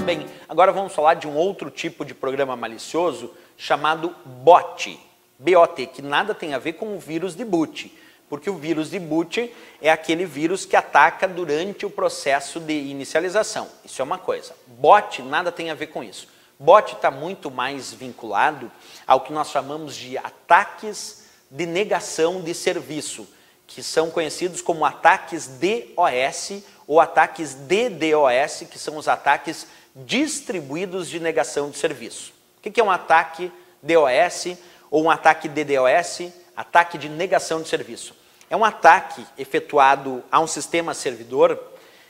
Bem, agora vamos falar de um outro tipo de programa malicioso chamado bot, B-O-T, que nada tem a ver com o vírus de boot, porque o vírus de boot é aquele vírus que ataca durante o processo de inicialização. Isso é uma coisa. Bot nada tem a ver com isso. Bot está muito mais vinculado ao que nós chamamos de ataques de negação de serviço, que são conhecidos como ataques DOS ou ataques DDoS, que são os ataques distribuídos de negação de serviço. O que é um ataque DOS ou um ataque DDoS? Ataque de negação de serviço. É um ataque efetuado a um sistema servidor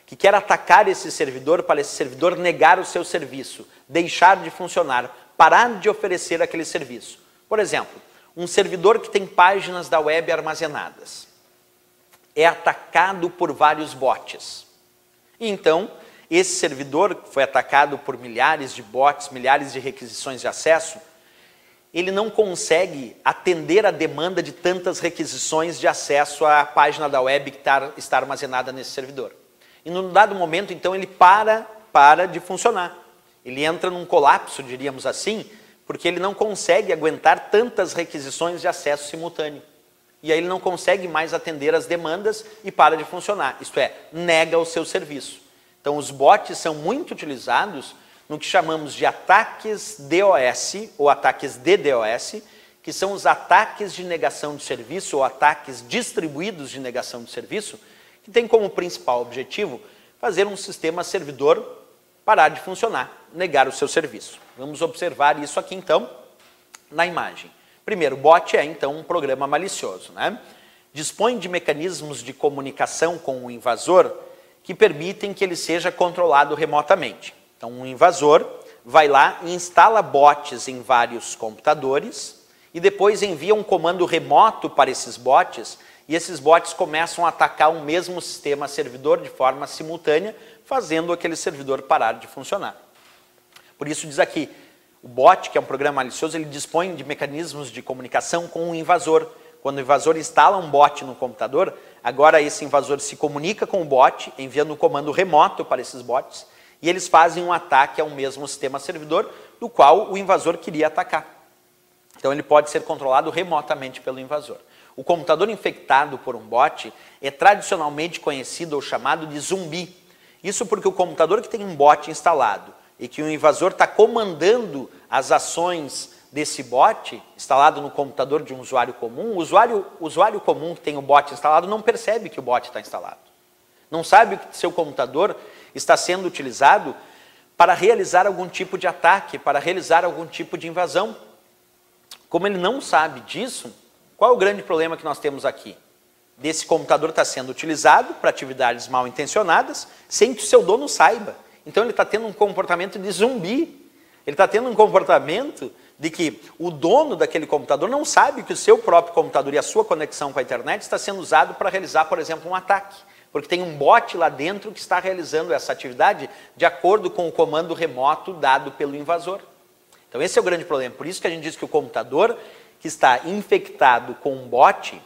que quer atacar esse servidor para esse servidor negar o seu serviço, deixar de funcionar, parar de oferecer aquele serviço. Por exemplo, um servidor que tem páginas da web armazenadas é atacado por vários bots. E então, esse servidor que foi atacado por milhares de bots, milhares de requisições de acesso, ele não consegue atender a demanda de tantas requisições de acesso à página da web que está armazenada nesse servidor. E num dado momento, então, ele para de funcionar. Ele entra num colapso, diríamos assim, porque ele não consegue aguentar tantas requisições de acesso simultâneo. E aí ele não consegue mais atender as demandas e para de funcionar. Isto é, nega o seu serviço. Então, os bots são muito utilizados no que chamamos de ataques DOS ou ataques DDoS, que são os ataques de negação de serviço ou ataques distribuídos de negação de serviço, que tem como principal objetivo fazer um sistema servidor parar de funcionar, negar o seu serviço. Vamos observar isso aqui então na imagem. Primeiro, o bot é então um programa malicioso, né? Dispõe de mecanismos de comunicação com o invasor que permitem que ele seja controlado remotamente. Então, um invasor vai lá e instala bots em vários computadores e depois envia um comando remoto para esses bots e esses bots começam a atacar o mesmo sistema servidor de forma simultânea, fazendo aquele servidor parar de funcionar. Por isso diz aqui, o bot, que é um programa malicioso, ele dispõe de mecanismos de comunicação com o invasor. Quando o invasor instala um bot no computador, agora esse invasor se comunica com o bot, enviando um comando remoto para esses bots, e eles fazem um ataque ao mesmo sistema servidor do qual o invasor queria atacar. Então ele pode ser controlado remotamente pelo invasor. O computador infectado por um bot é tradicionalmente conhecido ou chamado de zumbi. Isso porque o computador que tem um bot instalado e que o invasor está comandando as ações desse bot, instalado no computador de um usuário comum, o usuário comum que tem o bot instalado não percebe que o bot está instalado. Não sabe que seu computador está sendo utilizado para realizar algum tipo de ataque, para realizar algum tipo de invasão. Como ele não sabe disso, qual é o grande problema que nós temos aqui? Desse computador está sendo utilizado para atividades mal intencionadas, sem que o seu dono saiba. Então ele está tendo um comportamento de zumbi. Ele está tendo um comportamento de que o dono daquele computador não sabe que o seu próprio computador e a sua conexão com a internet está sendo usado para realizar, por exemplo, um ataque. Porque tem um bot lá dentro que está realizando essa atividade de acordo com o comando remoto dado pelo invasor. Então esse é o grande problema. Por isso que a gente diz que o computador que está infectado com um bot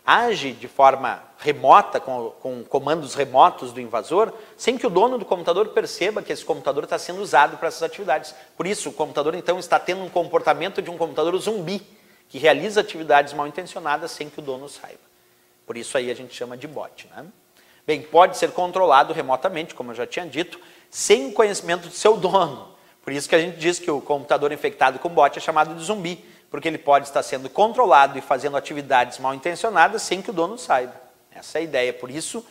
age de forma remota, com comandos remotos do invasor, sem que o dono do computador perceba que esse computador está sendo usado para essas atividades. Por isso, o computador então está tendo um comportamento de um computador zumbi, que realiza atividades mal intencionadas sem que o dono saiba. Por isso aí a gente chama de bot, né? Bem, pode ser controlado remotamente, como eu já tinha dito, sem o conhecimento do seu dono. Por isso que a gente diz que o computador infectado com bot é chamado de zumbi, porque ele pode estar sendo controlado e fazendo atividades mal intencionadas sem que o dono saiba. Essa é a ideia, por isso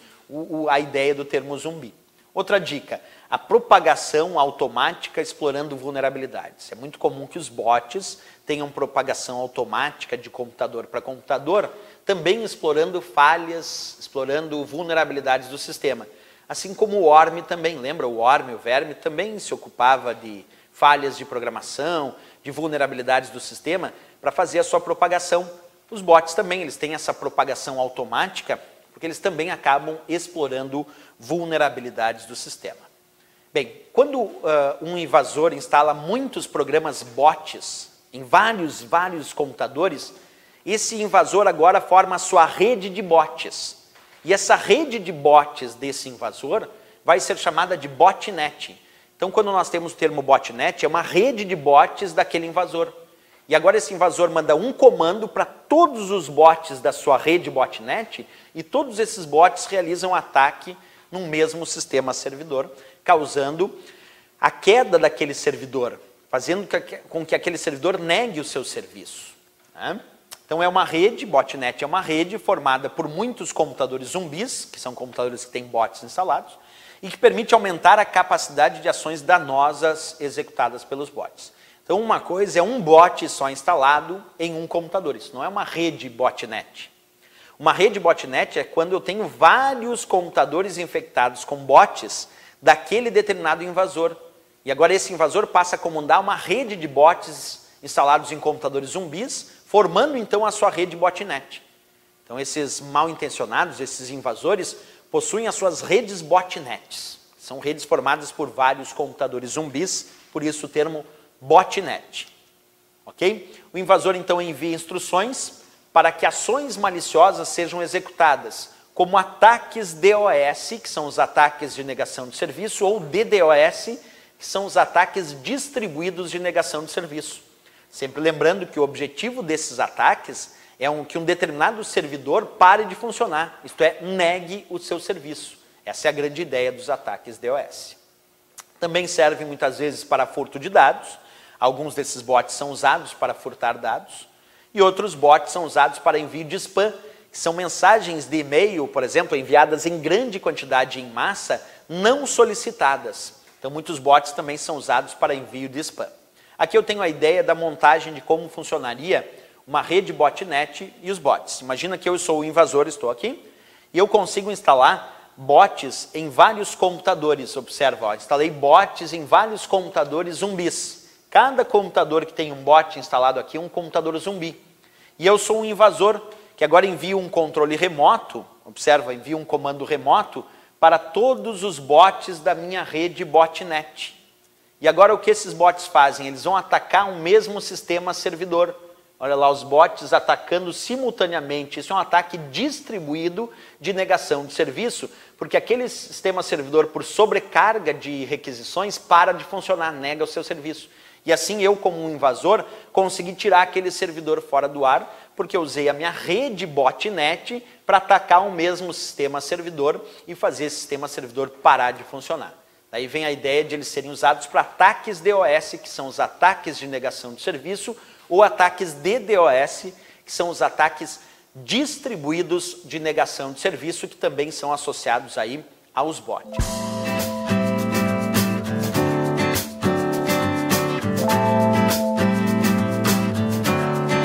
a ideia do termo zumbi. Outra dica, a propagação automática explorando vulnerabilidades. É muito comum que os bots tenham propagação automática de computador para computador, também explorando falhas, explorando vulnerabilidades do sistema. Assim como o worm também, lembra? O worm, o verme, também se ocupava de falhas de programação, de vulnerabilidades do sistema, para fazer a sua propagação. Os bots também, eles têm essa propagação automática, porque eles também acabam explorando vulnerabilidades do sistema. Bem, quando um invasor instala muitos programas bots em vários computadores, esse invasor agora forma a sua rede de bots. E essa rede de bots desse invasor vai ser chamada de botnet, Então, quando nós temos o termo botnet, é uma rede de bots daquele invasor. E agora esse invasor manda um comando para todos os bots da sua rede botnet e todos esses bots realizam ataque num mesmo sistema servidor, causando a queda daquele servidor, fazendo com que aquele servidor negue o seu serviço. Né? Então é uma rede, botnet é uma rede formada por muitos computadores zumbis, que são computadores que têm bots instalados, e que permite aumentar a capacidade de ações danosas executadas pelos bots. Então uma coisa é um bot só instalado em um computador, isso não é uma rede botnet. Uma rede botnet é quando eu tenho vários computadores infectados com bots daquele determinado invasor. E agora esse invasor passa a comandar uma rede de bots instalados em computadores zumbis, formando então a sua rede botnet. Então esses mal intencionados, esses invasores, possuem as suas redes botnets. São redes formadas por vários computadores zumbis, por isso o termo botnet. Ok? O invasor então envia instruções para que ações maliciosas sejam executadas, como ataques DOS, que são os ataques de negação de serviço, ou DDoS, que são os ataques distribuídos de negação de serviço. Sempre lembrando que o objetivo desses ataques é que um determinado servidor pare de funcionar, isto é, negue o seu serviço. Essa é a grande ideia dos ataques DOS. Também servem muitas vezes para furto de dados, alguns desses bots são usados para furtar dados, e outros bots são usados para envio de spam, que são mensagens de e-mail, por exemplo, enviadas em grande quantidade em massa, não solicitadas. Então muitos bots também são usados para envio de spam. Aqui eu tenho a ideia da montagem de como funcionaria uma rede botnet e os bots. Imagina que eu sou o invasor, estou aqui, e eu consigo instalar bots em vários computadores. Observa, ó, instalei bots em vários computadores zumbis. Cada computador que tem um bot instalado aqui é um computador zumbi. E eu sou um invasor que agora envio um controle remoto, observa, envio um comando remoto para todos os bots da minha rede botnet. E agora o que esses bots fazem? Eles vão atacar um mesmo sistema servidor. Olha lá, os bots atacando simultaneamente. Isso é um ataque distribuído de negação de serviço, porque aquele sistema servidor, por sobrecarga de requisições, para de funcionar, nega o seu serviço. E assim eu, como um invasor, consegui tirar aquele servidor fora do ar, porque eu usei a minha rede botnet para atacar o mesmo sistema servidor e fazer esse sistema servidor parar de funcionar. Daí vem a ideia de eles serem usados para ataques DOS, que são os ataques de negação de serviço, ou ataques DDoS, que são os ataques distribuídos de negação de serviço, que também são associados aí aos bots.